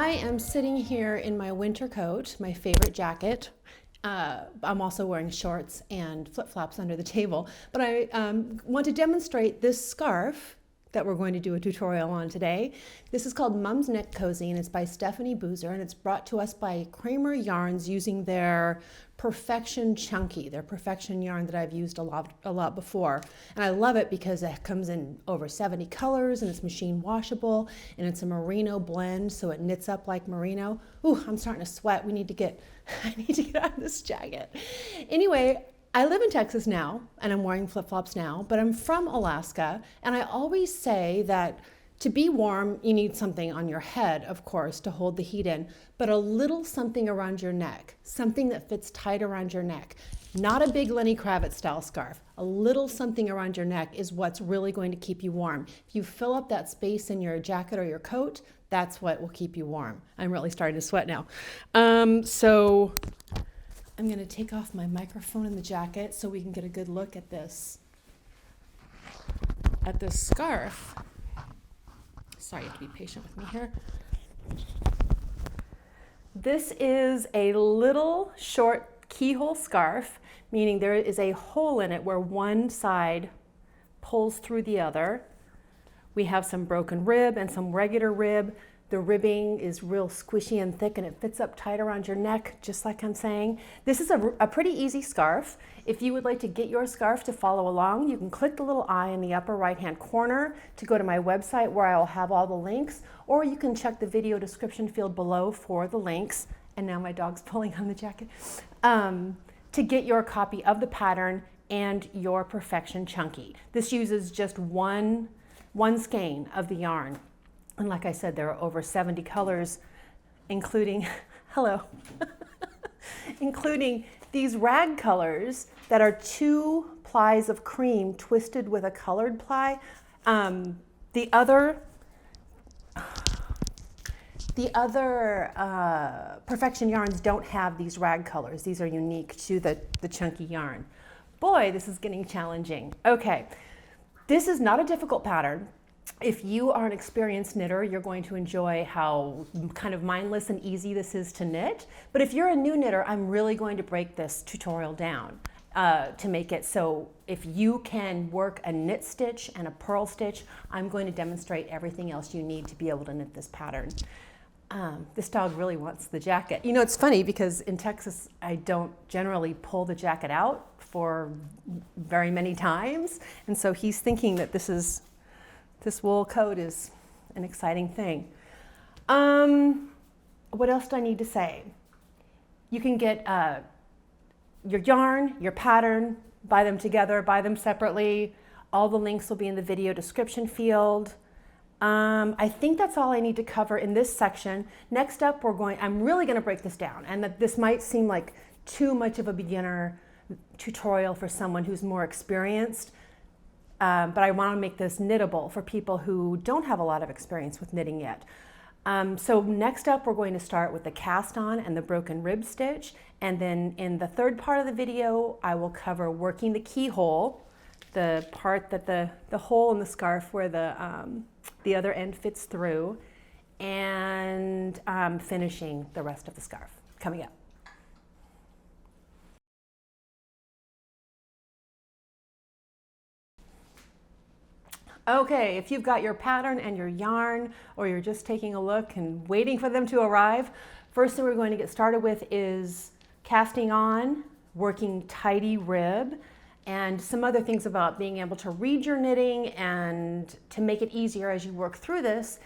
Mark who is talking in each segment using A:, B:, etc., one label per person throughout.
A: I am sitting here in my winter coat, my favorite jacket. I'm also wearing shorts and flip-flops under the table, but I want to demonstrate this scarf that we're going to do a tutorial on today. This is called Mum's Neck Cozy, and it's by Stephanie Boozer, and it's brought to us by Kramer Yarns using their Perfection Chunky, their Perfection yarn that I've used a lot before. And I love it because it comes in over 70 colors, and it's machine washable, and it's a merino blend, so it knits up like merino. Ooh, I'm starting to sweat. I need to get out of this jacket. Anyway, I live in Texas now, and I'm wearing flip-flops now, but I'm from Alaska, and I always say that to be warm, you need something on your head, of course, to hold the heat in, but a little something around your neck, something that fits tight around your neck. Not a big Lenny Kravitz style scarf. A little something around your neck is what's really going to keep you warm. If you fill up that space in your jacket or your coat, that's what will keep you warm. I'm really starting to sweat now. So I'm going to take off my microphone in the jacket so we can get a good look at this scarf. Sorry, you have to be patient with me here. This is a little short keyhole scarf, meaning there is a hole in it where one side pulls through the other. We have some broken rib and some regular rib. The ribbing is real squishy and thick, and it fits up tight around your neck, just like I'm saying. This is a pretty easy scarf. If you would like to get your scarf to follow along, you can click the little eye in the upper right-hand corner to go to my website where I will have all the links, or you can check the video description field below for the links. And now my dog's pulling on the jacket. To get your copy of the pattern and your Perfection Chunky. This uses just one skein of the yarn. And like I said, there are over 70 colors, including, hello, including these rag colors that are 2 plies of cream twisted with a colored ply. The other Perfection yarns don't have these rag colors. These are unique to the chunky yarn. Boy, this is getting challenging. Okay, this is not a difficult pattern. If you are an experienced knitter, you're going to enjoy how kind of mindless and easy this is to knit. But if you're a new knitter, I'm really going to break this tutorial down to make it so if you can work a knit stitch and a purl stitch, I'm going to demonstrate everything else you need to be able to knit this pattern. This dog really wants the jacket. You know, it's funny because in Texas, I don't generally pull the jacket out for very many times. And so he's thinking that this wool coat is an exciting thing. What else do I need to say? You can get your yarn, your pattern, buy them together, buy them separately. All the links will be in the video description field. I think that's all I need to cover in this section. Next up, I'm really gonna break this down, and that this might seem like too much of a beginner tutorial for someone who's more experienced. But I want to make this knittable for people who don't have a lot of experience with knitting yet. So next up, we're going to start with the cast on and the broken rib stitch. And then in the third part of the video, I will cover working the keyhole, the part that the hole in the scarf where the other end fits through, and finishing the rest of the scarf coming up. Okay, if you've got your pattern and your yarn, or you're just taking a look and waiting for them to arrive, first thing we're going to get started with is casting on, working tidy rib, and some other things about being able to read your knitting and to make it easier as you work through this,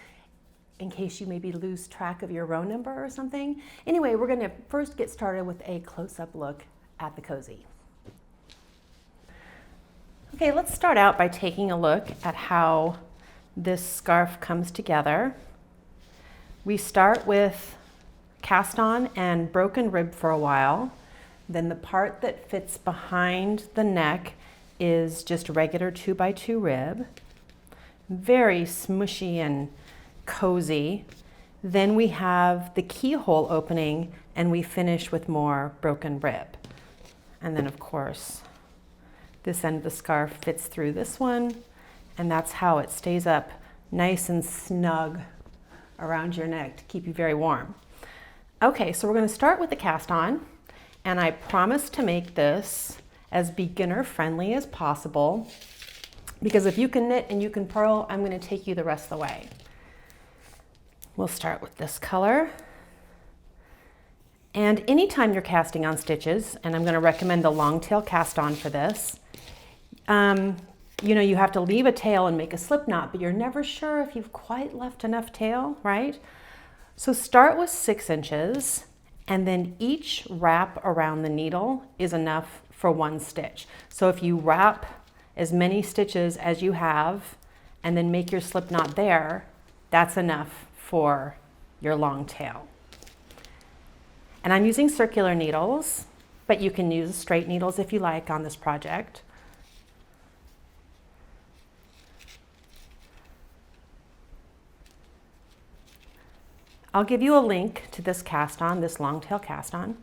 A: in case you maybe lose track of your row number or something. Anyway, we're going to first get started with a close-up look at the cozy. Okay, let's start out by taking a look at how this scarf comes together. We start with cast on and broken rib for a while. Then the part that fits behind the neck is just regular 2x2 rib. Very smushy and cozy. Then we have the keyhole opening, and we finish with more broken rib. And then of course, this end of the scarf fits through this one, and that's how it stays up nice and snug around your neck to keep you very warm. Okay, so we're going to start with the cast on, and I promise to make this as beginner friendly as possible, because if you can knit and you can purl, I'm going to take you the rest of the way. We'll start with this color. And anytime you're casting on stitches, and I'm going to recommend the long tail cast on for this, you have to leave a tail and make a slip knot, but you're never sure if you've quite left enough tail, right? So start with 6 inches, and then each wrap around the needle is enough for 1 stitch. So if you wrap as many stitches as you have and then make your slip knot there, that's enough for your long tail. And I'm using circular needles, but you can use straight needles if you like on this project. I'll give you a link to this cast on, this long tail cast on,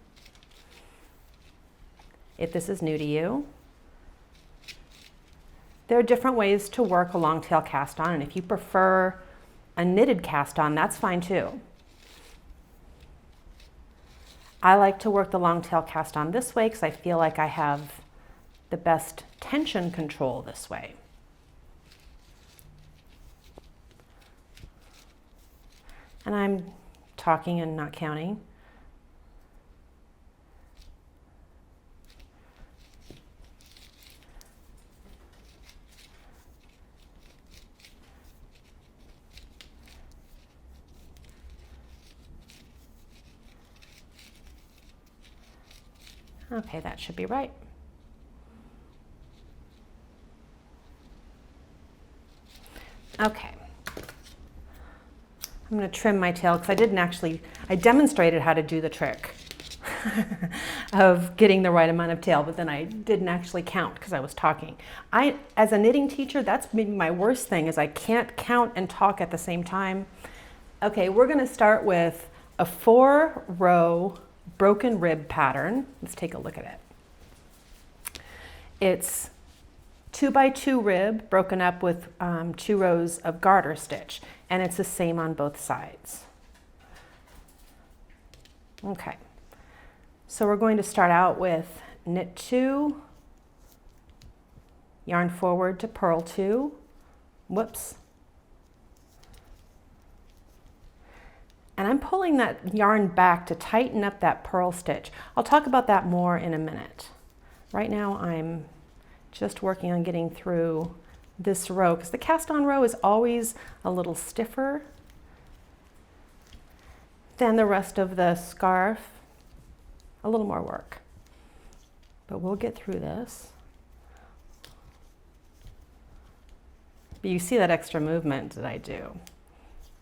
A: if this is new to you. There are different ways to work a long tail cast on, and if you prefer a knitted cast on, that's fine too. I like to work the long tail cast on this way because I feel like I have the best tension control this way. And I'm talking and not counting. Okay, that should be right. Okay. I'm going to trim my tail because I demonstrated how to do the trick of getting the right amount of tail, but then I didn't actually count because I was talking. As a knitting teacher, that's maybe my worst thing, is I can't count and talk at the same time. Okay, we're going to start with a 4-row broken rib pattern. Let's take a look at it. It's 2x2 rib broken up with 2 rows of garter stitch, and it's the same on both sides. Okay, so we're going to start out with knit 2, yarn forward to purl 2, whoops, and I'm pulling that yarn back to tighten up that purl stitch. I'll talk about that more in a minute. Right now I'm just working on getting through this row because the cast on row is always a little stiffer than the rest of the scarf. A little more work, but we'll get through this. But you see that extra movement that I do.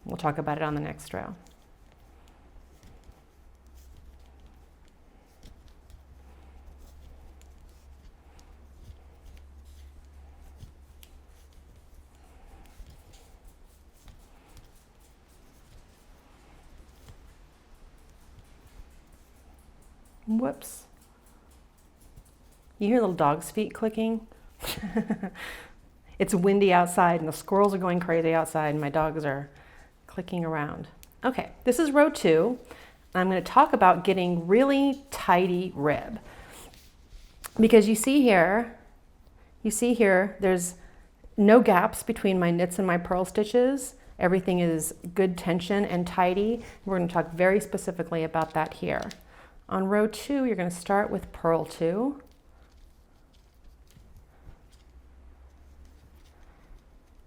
A: We'll talk about it on the next row. Whoops. You hear little dog's feet clicking? It's windy outside and the squirrels are going crazy outside and my dogs are clicking around. Okay, this is row 2. I'm going to talk about getting really tidy rib. Because you see here, there's no gaps between my knits and my purl stitches. Everything is good tension and tidy. We're going to talk very specifically about that here. On row 2, you're going to start with purl 2.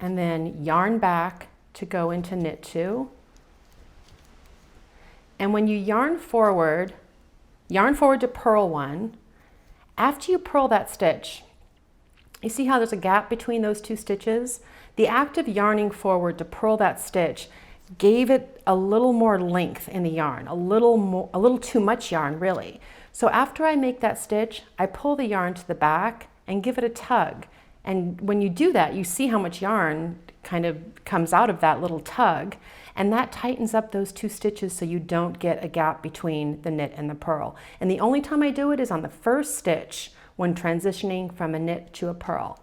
A: And then yarn back to go into knit 2. And when you yarn forward to purl 1. After you purl that stitch, you see how there's a gap between those 2 stitches? The act of yarning forward to purl that stitch gave it a little more length in the yarn, a little too much yarn really. So after I make that stitch, I pull the yarn to the back and give it a tug. And when you do that, you see how much yarn kind of comes out of that little tug, and that tightens up those 2 stitches so you don't get a gap between the knit and the purl. And the only time I do it is on the first stitch when transitioning from a knit to a purl.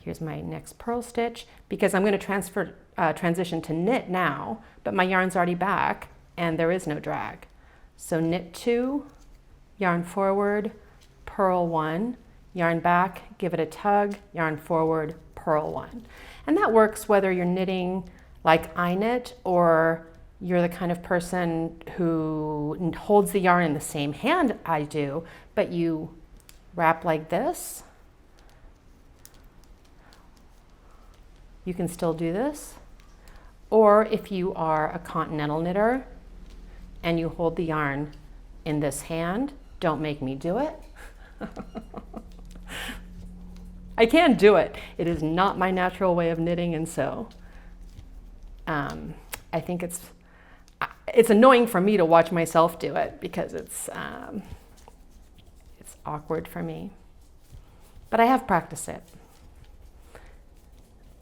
B: Here's my next purl stitch, because I'm going to transition to knit now, but my yarn's already back and there is no drag. So knit 2, yarn forward, purl 1, yarn back, give it a tug, yarn forward, purl 1. And that works whether you're knitting like I knit or you're the kind of person who holds the yarn in the same hand I do, but you wrap like this. You can still do this. Or if you are a continental knitter and you hold the yarn in this hand, don't make me do it. I can do it. It is not my natural way of knitting, and so I think it's annoying for me to watch myself do it because it's awkward for me. But I have practiced it.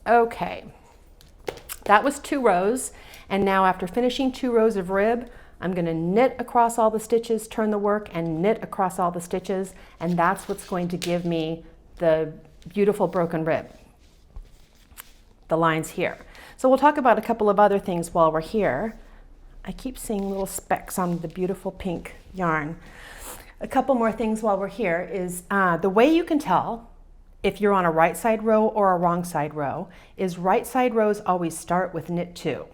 B: Okay, that was 2 rows, and now after finishing 2 rows of rib, I'm going to knit across all the stitches, turn the work, and knit across all the stitches, and that's what's going to give me the beautiful broken rib, the lines here. So we'll talk about a couple of other things while we're here. I keep seeing little specks on the beautiful pink yarn. A couple more things while we're here is the way you can tell if you're on a right side row or a wrong side row is right side rows always start with knit 2.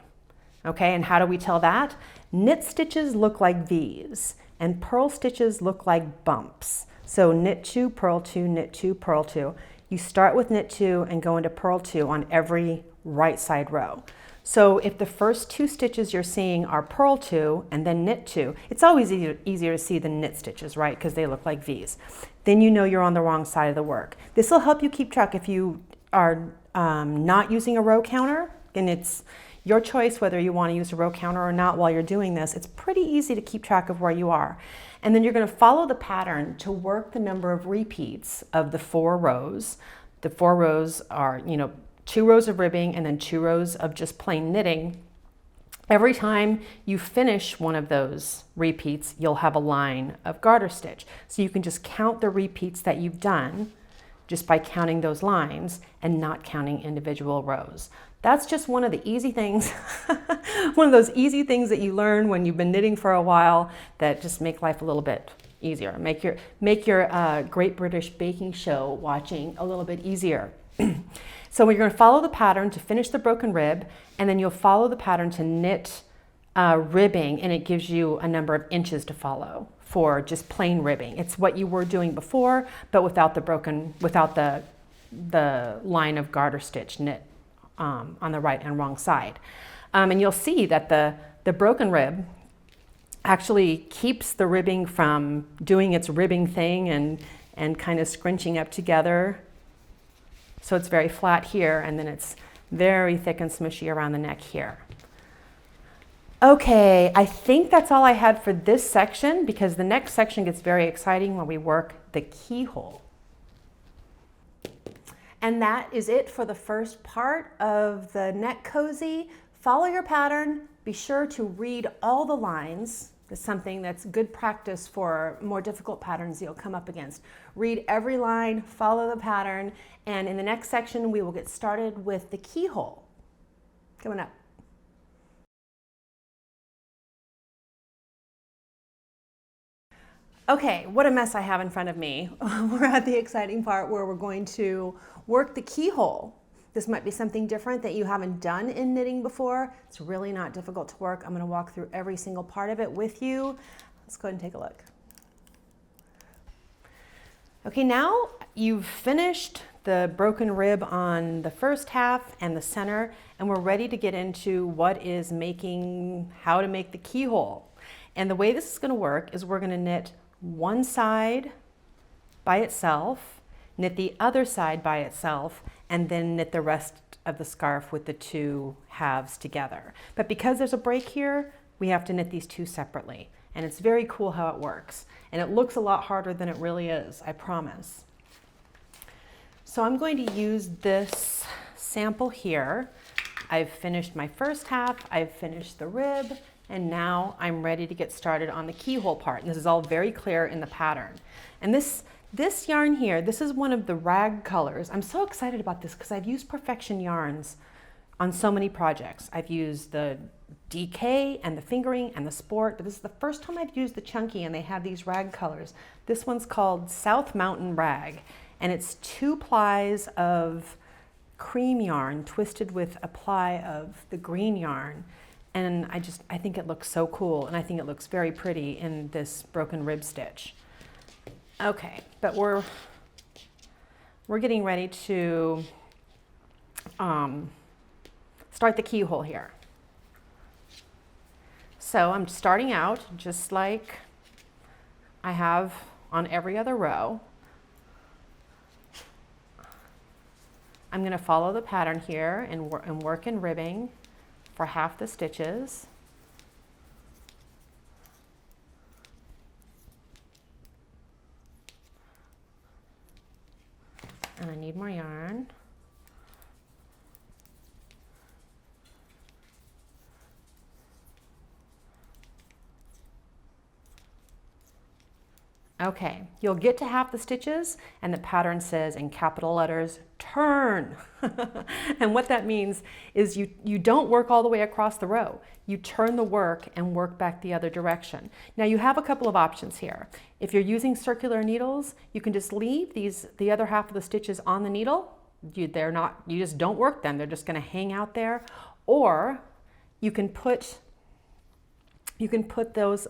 B: Okay, and how do we tell that? Knit stitches look like V's and purl stitches look like bumps. So knit 2, purl 2, knit 2, purl 2. You start with knit 2 and go into purl 2 on every right side row. So if the first 2 stitches you're seeing are purl 2 and then knit 2, it's always easier to see the knit stitches, right? Because they look like V's. Then you know you're on the wrong side of the work. This will help you keep track if you are not using a row counter, and it's your choice whether you want to use a row counter or not while you're doing this. It's pretty easy to keep track of where you are. And then you're going to follow the pattern to work the number of repeats of the 4 rows. The 4 rows are, 2 rows of ribbing and then 2 rows of just plain knitting. Every time you finish one of those repeats, you'll have a line of garter stitch. So you can just count the repeats that you've done just by counting those lines and not counting individual rows. That's just one of the easy things, one of those easy things that you learn when you've been knitting for a while that just make life a little bit easier. Make your Great British Baking Show watching a little bit easier. So we're going to follow the pattern to finish the broken rib, and then you'll follow the pattern to knit ribbing, and it gives you a number of inches to follow for just plain ribbing. It's what you were doing before, but without the line of garter stitch knit on the right and wrong side. And you'll see that the broken rib actually keeps the ribbing from doing its ribbing thing and kind of scrunching up together. So it's very flat here, and then it's very thick and smushy around the neck here. Okay, I think that's all I had for this section, because the next section gets very exciting when we work the keyhole. And that is it for the first part of the neck cozy. Follow your pattern. Be sure to read all the lines. That's something that's good practice for more difficult patterns you'll come up against. Read every line, follow the pattern, and in the next section we will get started with the keyhole. Coming up. Okay, what a mess I have in front of me. We're at the exciting part where we're going to work the keyhole. This might be something different that you haven't done in knitting before. It's really not difficult to work. I'm going to walk through every single part of it with you. Let's go ahead and take a look. Okay, now you've finished the broken rib on the first half and the center, and we're ready to get into how to make the keyhole. And the way this is going to work is we're going to knit one side by itself, knit the other side by itself, and then knit the rest of the scarf with the 2 halves together. But because there's a break here, we have to knit these 2 separately. And it's very cool how it works. And it looks a lot harder than it really is, I promise. So I'm going to use this sample here. I've finished my first half, I've finished the rib, and now I'm ready to get started on the keyhole part. And this is all very clear in the pattern. And this This yarn here, this is one of the rag colors. I'm so excited about this because I've used Perfection yarns on so many projects. I've used the DK and the fingering and the sport, but this is the first time I've used the chunky and they have these rag colors. This one's called South Mountain Rag, and it's 2 plies of cream yarn twisted with a ply of the green yarn. And I think it looks so cool, and I think it looks very pretty in this broken rib stitch. Okay, but we're getting ready to start the keyhole here. So I'm starting out just like I have on every other row. I'm going to follow the pattern here and work in ribbing for half the stitches. And I need more yarn. Okay, you'll get to half the stitches and the pattern says in capital letters, turn. And what that means is you don't work all the way across the row. You turn the work and work back the other direction. Now you have a couple of options here. If you're using circular needles, you can just leave the other half of the stitches on the needle. You just don't work them. They're just going to hang out there. Or you can put those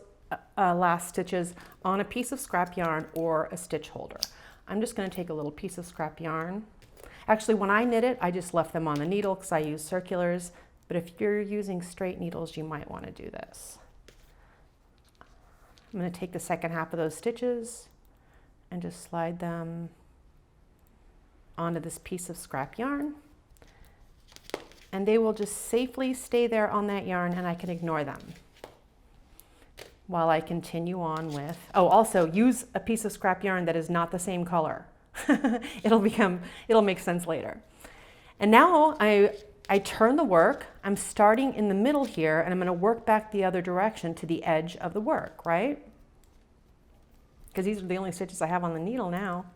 B: last stitches on a piece of scrap yarn or a stitch holder. I'm just going to take a little piece of scrap yarn. Actually, when I knit it, I just left them on the needle because I use circulars. But if you're using straight needles, you might want to do this. I'm going to take the second half of those stitches and just slide them onto this piece of scrap yarn. And they will just safely stay there on that yarn and I can ignore them while I continue on with, also use a piece of scrap yarn that is not the same color. It'll make sense later. And now I turn the work. I'm starting in the middle here and I'm going to work back the other direction to the edge of the work, right? Because these are the only stitches I have on the needle now.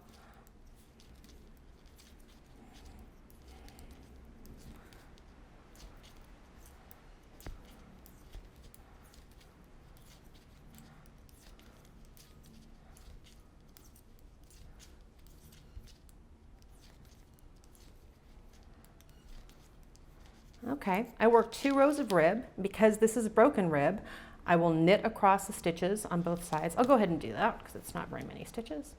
B: Okay, I work 2 rows of rib. Because this is a broken rib, I will knit across the stitches on both sides. I'll go ahead and do that because it's not very many stitches.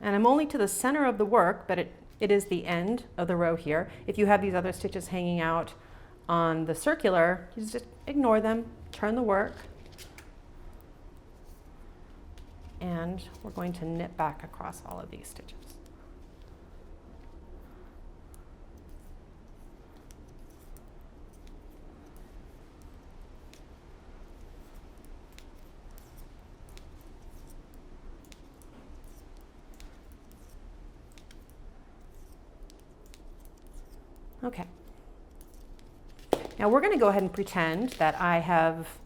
B: And I'm only to the center of the work, but it is the end of the row here. If you have these other stitches hanging out on the circular, you just ignore them, turn the work, and we're going to knit back across all of these stitches. Okay. Now we're going to go ahead and pretend that I have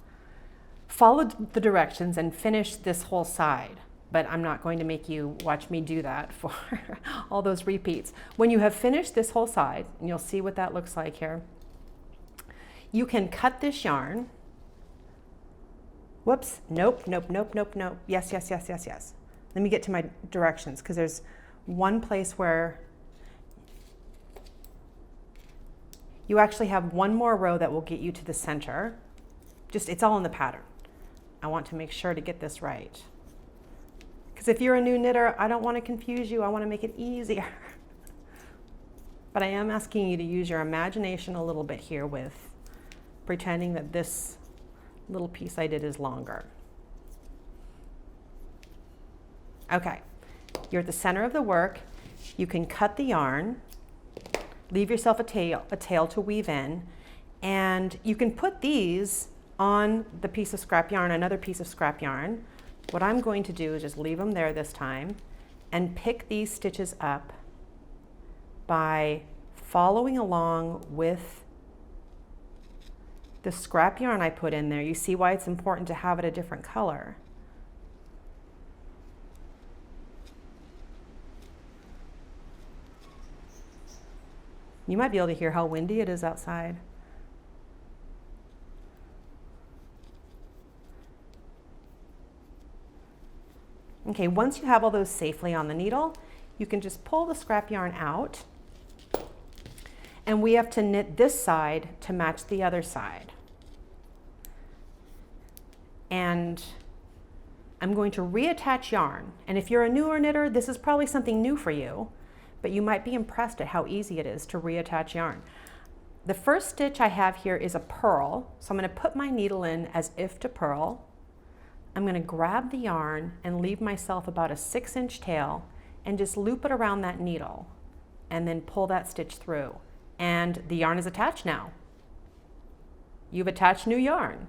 B: followed the directions and finished this whole side, but I'm not going to make you watch me do that for all those repeats. When you have finished this whole side, and you'll see what that looks like here, you can cut this yarn. Whoops, nope. Yes. Let me get to my directions because there's one place where you actually have one more row that will get you to the center. It's all in the pattern. I want to make sure to get this right. Because if you're a new knitter, I don't want to confuse you. I want to make it easier. But I am asking you to use your imagination a little bit here with pretending that this little piece I did is longer. Okay, you're at the center of the work. You can cut the yarn. Leave yourself a tail to weave in, and you can put these on the piece of scrap yarn, another piece of scrap yarn, what I'm going to do is just leave them there this time and pick these stitches up by following along with the scrap yarn I put in there. You see why it's important to have it a different color. You might be able to hear how windy it is outside. Okay, once you have all those safely on the needle, you can just pull the scrap yarn out, and we have to knit this side to match the other side. And I'm going to reattach yarn. And if you're a newer knitter, this is probably something new for you, but you might be impressed at how easy it is to reattach yarn. The first stitch I have here is a purl, so I'm going to put my needle in as if to purl. I'm going to grab the yarn and leave myself about a 6-inch tail and just loop it around that needle and then pull that stitch through. And the yarn is attached now. You've attached new yarn,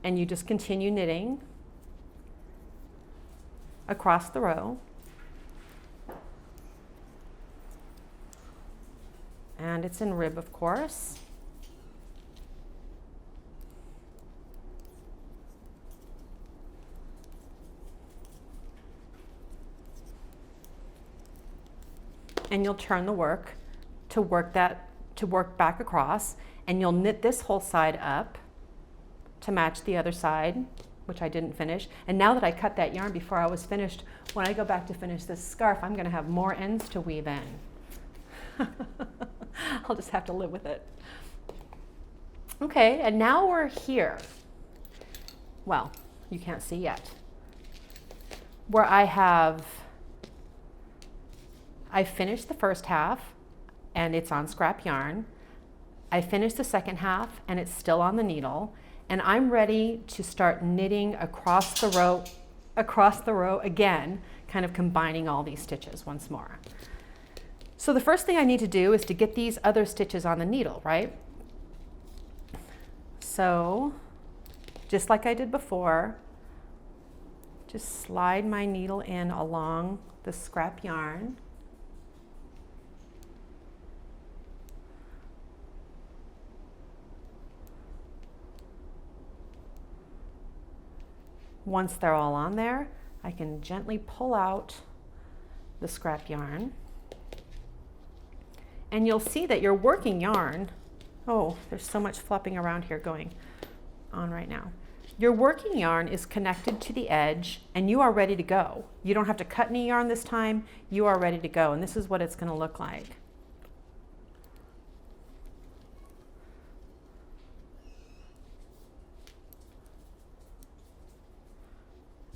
B: and you just continue knitting across the row. And it's in rib, of course. And you'll turn the work to work back across, and you'll knit this whole side up to match the other side, which I didn't finish. And now that I cut that yarn before I was finished, when I go back to finish this scarf, I'm going to have more ends to weave in. I'll just have to live with it. Okay, and now we're here. Well, you can't see yet. Where I finished the first half and it's on scrap yarn. I finished the second half and it's still on the needle, and I'm ready to start knitting across the row again, kind of combining all these stitches once more. So the first thing I need to do is to get these other stitches on the needle, right? So just like I did before, just slide my needle in along the scrap yarn. Once they're all on there, I can gently pull out the scrap yarn. And you'll see that your working yarn, oh, there's so much flopping around here going on right now. Your working yarn is connected to the edge and you are ready to go. You don't have to cut any yarn this time, you are ready to go. And this is what it's going to look like.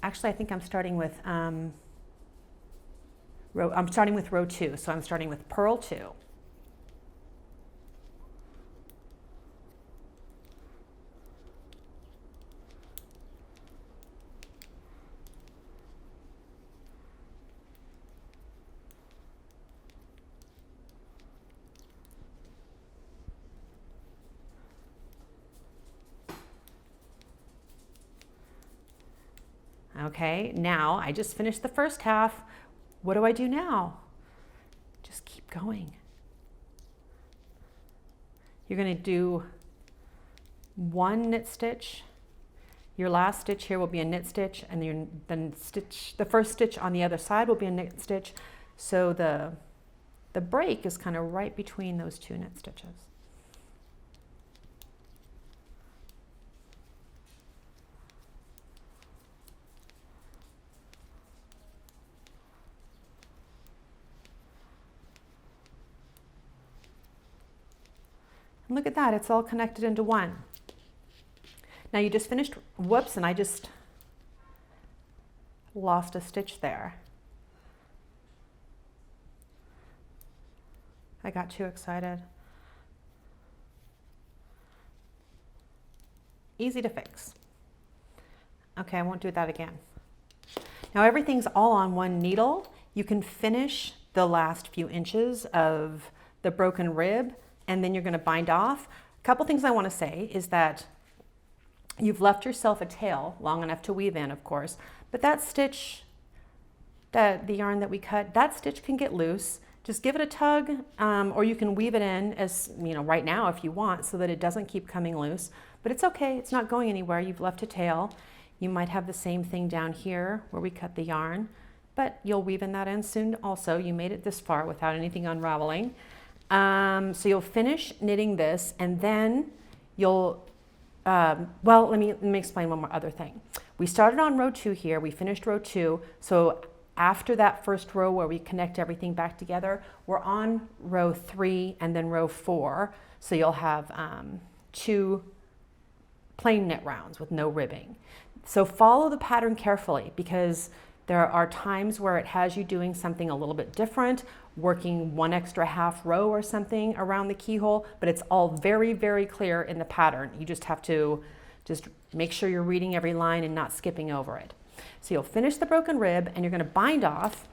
B: Actually, I think I'm starting with row 2, so I'm starting with purl 2. Okay, now I just finished the first half. What do I do now? Just keep going. You're going to do one knit stitch. Your last stitch here will be a knit stitch, and the first stitch on the other side will be a knit stitch. So the break is kind of right between those two knit stitches. And look at that, it's all connected into one. Now you just finished, whoops, and I just lost a stitch there. I got too excited. Easy to fix. Okay, I won't do that again. Now everything's all on one needle. You can finish the last few inches of the broken rib, and then you're going to bind off. A couple things I want to say is that you've left yourself a tail long enough to weave in, of course, But that stitch, the yarn that we cut, that stitch can get loose. Just give it a tug, or you can weave it in as, right now if you want, so that it doesn't keep coming loose. But it's okay, it's not going anywhere. You've left a tail. You might have the same thing down here where we cut the yarn, but you'll weave in that in soon also. You made it this far without anything unraveling. So you'll finish knitting this, and then you'll, well, let me explain one more other thing. We started on row 2 here, we finished row 2, so after that first row where we connect everything back together, we're on row 3 and then row 4. So you'll have 2 plain knit rounds with no ribbing. So follow the pattern carefully, because there are times where it has you doing something a little bit different, working 1 extra half row or something around the keyhole, but it's all very, very clear in the pattern. You just have to make sure you're reading every line and not skipping over it. So you'll finish the broken rib and you're going to bind off.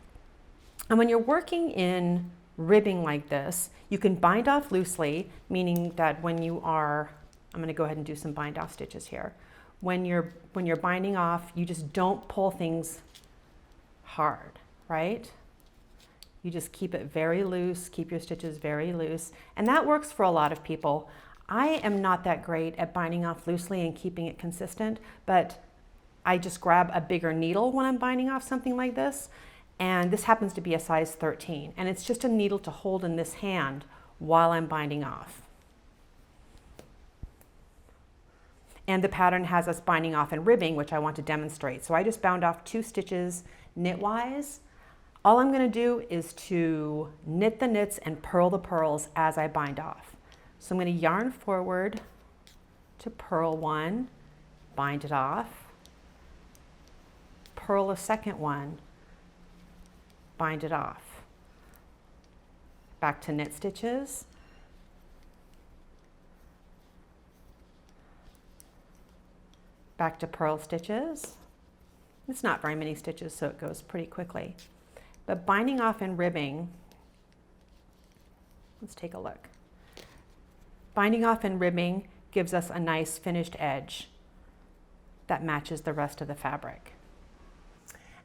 B: And when you're working in ribbing like this, you can bind off loosely, meaning that when you are, I'm going to go ahead and do some bind off stitches here. When you're binding off, you just don't pull things hard, right? You just keep it very loose, keep your stitches very loose. And that works for a lot of people. I am not that great at binding off loosely and keeping it consistent, but I just grab a bigger needle when I'm binding off something like this. And this happens to be a size 13. And it's just a needle to hold in this hand while I'm binding off. And the pattern has us binding off and ribbing, which I want to demonstrate. So I just bound off 2 stitches knitwise. All I'm going to do is to knit the knits and purl the purls as I bind off. So I'm going to yarn forward to purl 1, bind it off, purl a second one, bind it off. Back to knit stitches. Back to purl stitches. It's not very many stitches, so it goes pretty quickly. But binding off and ribbing, let's take a look. Binding off and ribbing gives us a nice finished edge that matches the rest of the fabric.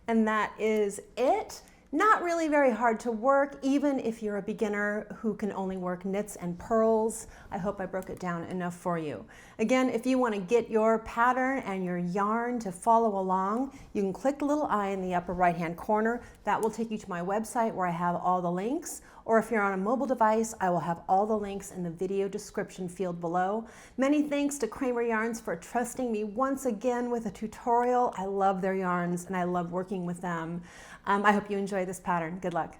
A: And that is it. Not really very hard to work, even if you're a beginner who can only work knits and purls. I hope I broke it down enough for you. Again, if you want to get your pattern and your yarn to follow along, you can click the little eye in the upper right-hand corner. That will take you to my website where I have all the links. Or if you're on a mobile device, I will have all the links in the video description field below. Many thanks to Kramer Yarns for trusting me once again with a tutorial. I love their yarns and I love working with them. I hope you enjoy this pattern. Good luck.